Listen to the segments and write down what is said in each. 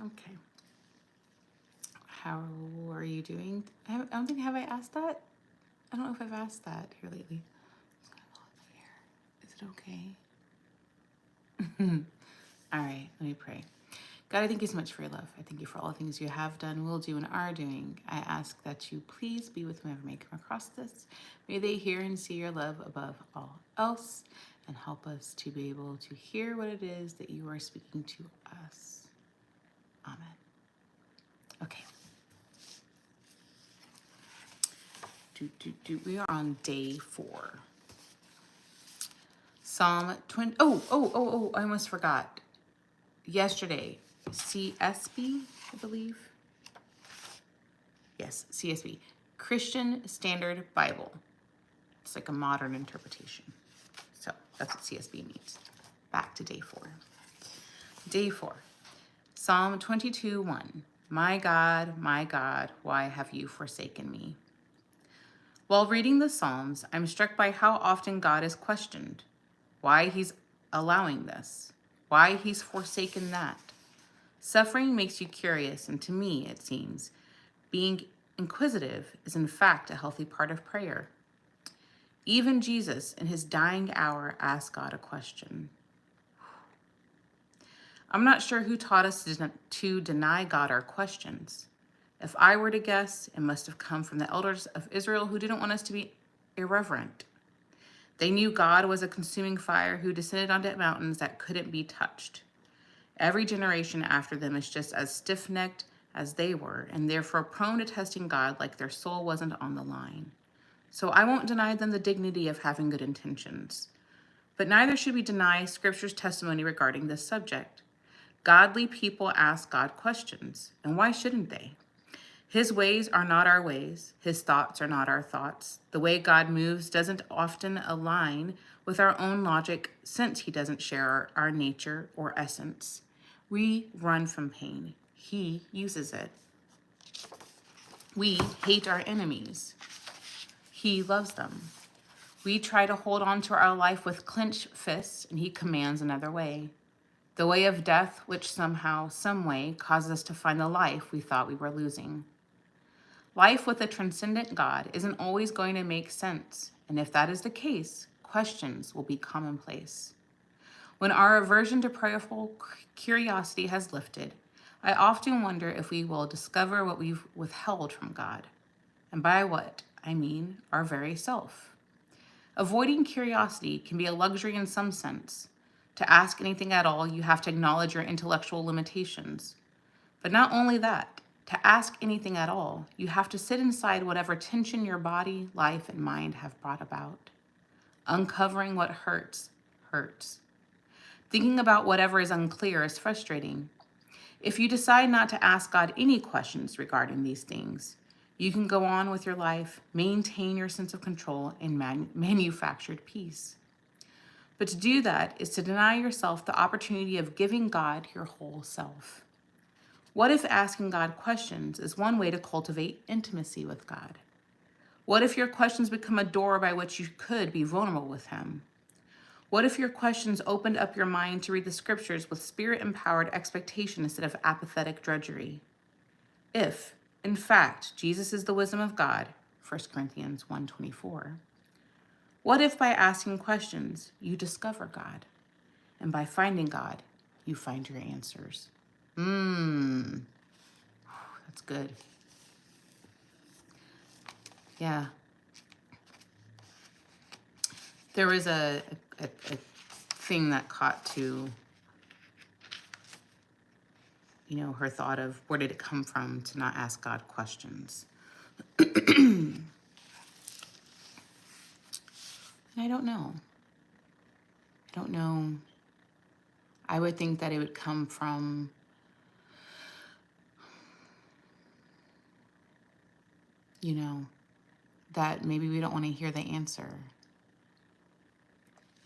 Okay. How are you doing? I don't think, have I asked that? I don't know if I've asked that here lately. Is it okay? All right, let me pray. God, I thank you so much for your love. I thank you for all the things you have done, will do, and are doing. I ask that you please be with whomever may come across this. May they hear and see your love above all else, and help us to be able to hear what it is that you are speaking to us. Amen. Okay. We are on day 4. Psalm 20. Oh, I almost forgot. Yesterday, CSB, I believe. Yes, CSB. Christian Standard Bible. It's like a modern interpretation. So that's what CSB means. Back to day 4. Day 4. Psalm 22:1. My God, why have you forsaken me? While reading the Psalms, I'm struck by how often God is questioned. Why he's allowing this. Why he's forsaken that. Suffering makes you curious, and to me, it seems, being inquisitive is in fact a healthy part of prayer. Even Jesus, in his dying hour, asked God a question. I'm not sure who taught us to deny God our questions. If I were to guess, it must have come from the elders of Israel who didn't want us to be irreverent. They knew God was a consuming fire who descended onto mountains that couldn't be touched. Every generation after them is just as stiff-necked as they were, and therefore prone to testing God like their soul wasn't on the line. So I won't deny them the dignity of having good intentions. But neither should we deny Scripture's testimony regarding this subject. Godly people ask God questions, and why shouldn't they? His ways are not our ways. His thoughts are not our thoughts. The way God moves doesn't often align with our own logic since he doesn't share our nature or essence. We run from pain. He uses it. We hate our enemies. He loves them. We try to hold on to our life with clenched fists, and he commands another way. The way of death, which somehow, some way, causes us to find the life we thought we were losing. Life with a transcendent God isn't always going to make sense, and if that is the case, questions will be commonplace. When our aversion to prayerful curiosity has lifted, I often wonder if we will discover what we've withheld from God. And by what, I mean our very self. Avoiding curiosity can be a luxury in some sense. To ask anything at all, you have to acknowledge your intellectual limitations. But not only that, to ask anything at all, you have to sit inside whatever tension your body, life, and mind have brought about. Uncovering what hurts. Thinking about whatever is unclear is frustrating. If you decide not to ask God any questions regarding these things, you can go on with your life, maintain your sense of control, and manufactured peace. But to do that is to deny yourself the opportunity of giving God your whole self. What if asking God questions is one way to cultivate intimacy with God? What if your questions become a door by which you could be vulnerable with him? What if your questions opened up your mind to read the scriptures with spirit-empowered expectation instead of apathetic drudgery? If, in fact, Jesus is the wisdom of God, 1 Corinthians 1:24. What if by asking questions, you discover God? And by finding God, you find your answers? That's good. Yeah. There was a thing that caught to, her thought of where did it come from to not ask God questions. And I don't know. I don't know. I would think that it would come from, you know, that maybe we don't want to hear the answer.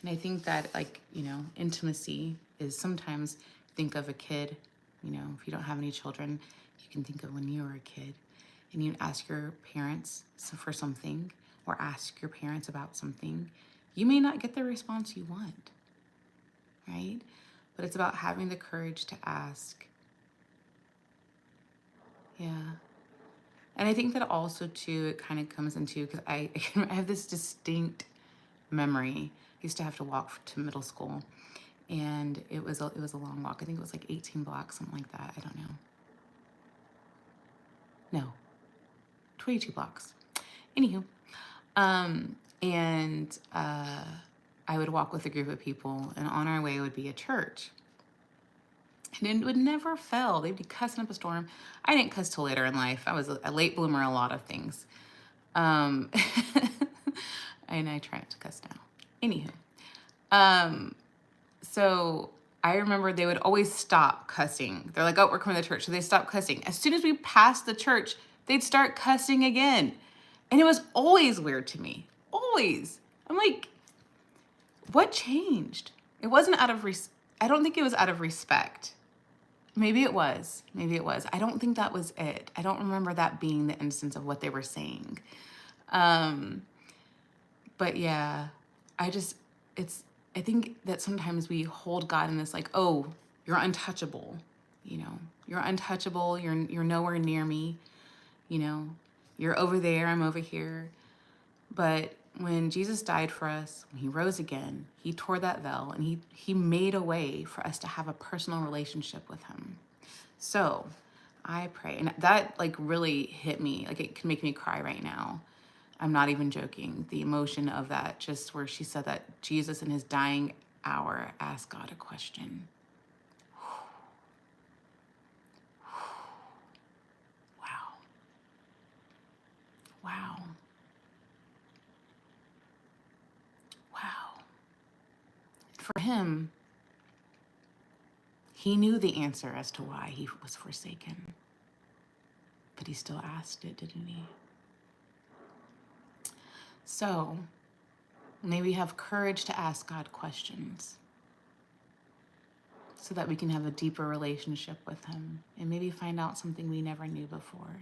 And I think that, like, you know, intimacy is sometimes, think of a kid, you know, if you don't have any children, you can think of when you were a kid and you ask your parents for something or ask your parents about something. You may not get the response you want, right? But it's about having the courage to ask. Yeah. And I think that also too, it kind of comes into, because I have this distinct memory. I used to have to walk to middle school, and it was a long walk. I think it was like 18 blocks, something like that. I don't know. No, 22 blocks. Anywho, and I would walk with a group of people, and on our way would be a church. And it would never fail. They'd be cussing up a storm. I didn't cuss till later in life. I was a late bloomer a lot of things. And I try not to cuss now. Anywho, so I remember they would always stop cussing. They're like, oh, we're coming to church. So they stopped cussing. As soon as we passed the church, they'd start cussing again. And it was always weird to me. Always. I'm like, what changed? It wasn't out of, I don't think it was out of respect. Maybe it was. Maybe it was. I don't think that was it. I don't remember that being the instance of what they were saying. But yeah, I think that sometimes we hold God in this like, oh, you're untouchable. You know, you're untouchable. You're nowhere near me. You know, you're over there. I'm over here. But when Jesus died for us, when he rose again, he tore that veil and he made a way for us to have a personal relationship with him. So I pray, and that like really hit me. Like it can make me cry right now. I'm not even joking. The emotion of that, just where she said that Jesus in his dying hour asked God a question. Wow. Wow. Wow. For him, he knew the answer as to why he was forsaken. But he still asked it, didn't he? So, may we have courage to ask God questions so that we can have a deeper relationship with him and maybe find out something we never knew before.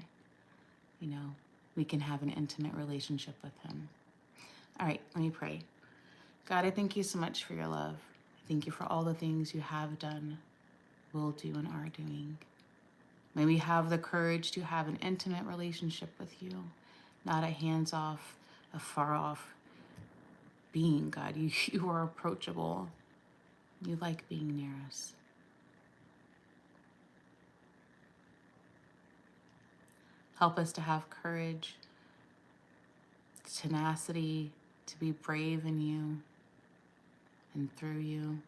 You know, we can have an intimate relationship with him. All right, let me pray. God, I thank you so much for your love. I thank you for all the things you have done, will do, and are doing. May we have the courage to have an intimate relationship with you, not a hands-off, a far-off being, God. You are approachable. You like being near us. Help us to have courage, tenacity, to be brave in you and through you.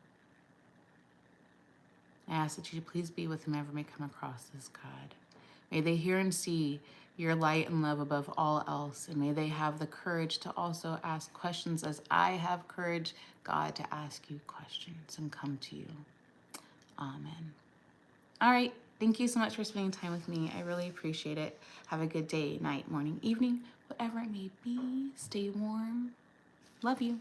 I ask that you please be with whomever may come across this, God. May they hear and see your light and love above all else, and may they have the courage to also ask questions as I have courage, God, to ask you questions and come to you. Amen. All right. Thank you so much for spending time with me. I really appreciate it. Have a good day, night, morning, evening, whatever it may be. Stay warm. Love you.